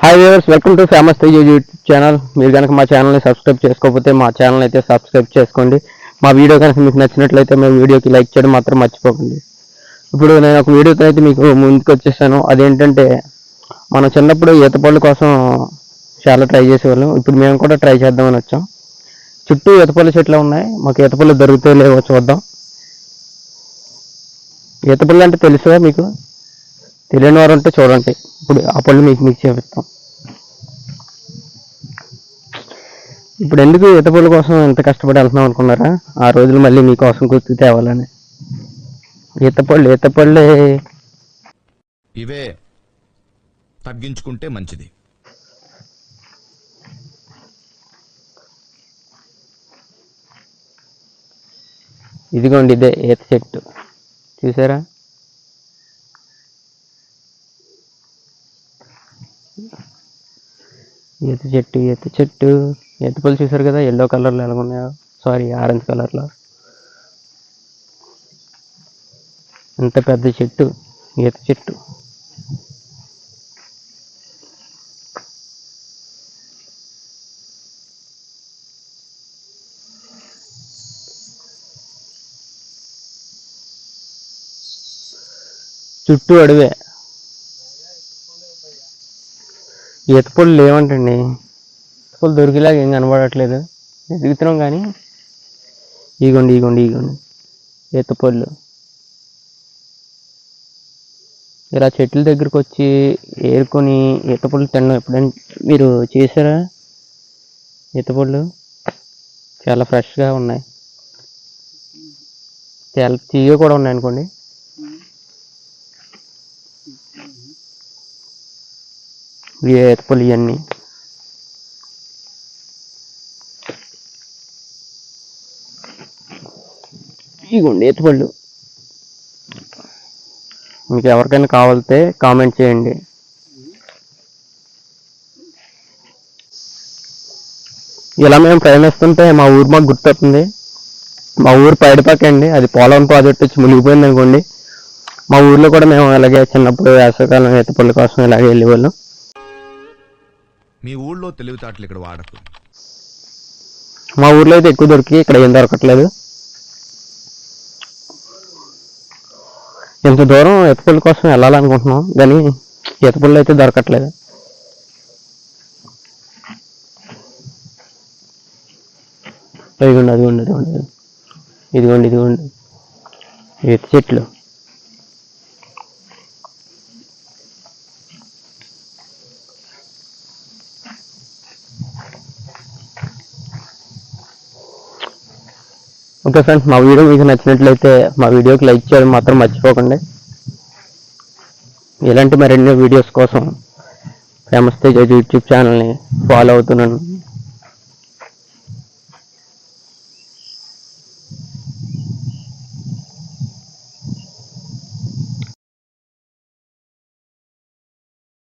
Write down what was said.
Hi viewers, welcome to famous Tej YouTube channel. మీరు కనుక మా ఛానల్ని సబ్స్క్రైబ్ చేసుకోకపోతే మా ఛానల్ అయితే సబ్స్క్రైబ్ చేసుకోండి. మా వీడియో కనుక మీకు నచ్చినట్లయితే మా వీడియోకి లైక్ చేయడం మాత్రం మర్చిపోకండి. ఇప్పుడు నేను ఒక వీడియోతో అయితే మీకు ముందుకు వచ్చేసాను. అదేంటంటే మనం చిన్నప్పుడు ఈత పళ్ళ కోసం చాలా ట్రై చేసేవాళ్ళం. ఇప్పుడు మేము కూడా ట్రై చేద్దామని వచ్చాం. చుట్టూ ఈత పళ్ళ చెట్లు ఉన్నాయి. మాకు ఈత పళ్ళు దొరుకుతాయో లేవో చూద్దాం. ఈత పళ్ళు అంటే తెలుసా మీకు? తెలియని వారు ఉంటే చూడండి. ఇప్పుడు ఆ పళ్ళు మీకు చూపిస్తాం. ఇప్పుడు ఎందుకు ఈత పళ్ళ కోసం ఎంత కష్టపడి వెళ్తున్నాం అనుకున్నారా? ఆ రోజులు మళ్ళీ మీకోసం గుర్తు తేవాలని. ఈత పళ్ళే ఇవే తగ్గించుకుంటే మంచిది. ఇదిగోండి, ఇదే ఈత చెట్టు చూసారా? ఈత చెట్టు ఈత పళ్ళు చూసారు కదా, ఎల్లో కలర్లో ఎలా ఉన్నాయో, సారీ ఆరెంజ్ కలర్లో. ఇంత పెద్ద చెట్టు ఈత చెట్టు. చుట్టూ అడవే. ఈత పళ్ళు లేవంటండి. ఈత పళ్ళు దొరికేలాగా ఏం కనబడట్లేదు. ఎదుగుతున్నాం కానీ ఇగోండి ఈత పళ్ళు. ఇలా చెట్ల దగ్గరకు వచ్చి ఏరుకొని ఈత పళ్ళు తినడం ఎప్పుడైనా మీరు చేశారా? ఈత పళ్ళు చాలా ఫ్రెష్గా ఉన్నాయి, చాలా తీయగా కూడా ఉన్నాయి అనుకోండి. ఈత పళ్ళు ఇవన్నీ ఇగోండి ఈత పళ్ళు. మీకు ఎవరికైనా కావాలితే కామెంట్ చేయండి. ఇలా మేము ప్రయాణిస్తుంటే మా ఊరు మాకు గుర్తొస్తుంది. మా ఊరు పైడిపాక అండి. అది పోలవరం ప్రాజెక్ట్ వచ్చి మునిగిపోయింది అనుకోండి. మా ఊర్లో కూడా మేము అలాగే చిన్నప్పుడు వేసవికాలం ఈత పళ్ళ కోసం ఇలాగే వెళ్ళేవాళ్ళం. మీ ఊళ్ళో తెలివితేటలు ఇక్కడ వాడకు. మా ఊర్లో అయితే ఎక్కువ దొరికి ఇక్కడ ఏం దొరకట్లేదు. ఇంత దూరం ఈత పళ్ళ కోసం వెళ్ళాలనుకుంటున్నాం కానీ ఈత పళ్ళు అయితే దొరకట్లేదు. ఇదిగోండి ఈత చెట్లు. ఓకే ఫ్రెండ్స్, మా వీడియో మీకు నచ్చినట్లయితే మా వీడియోకి లైక్ చేయడం మాత్రం మర్చిపోకండి. ఇలాంటి మరిన్ని వీడియోస్ కోసం ఫేమస్ తేజ్ యూట్యూబ్ ఛానల్ని ఫాలో అవుతున్నాను.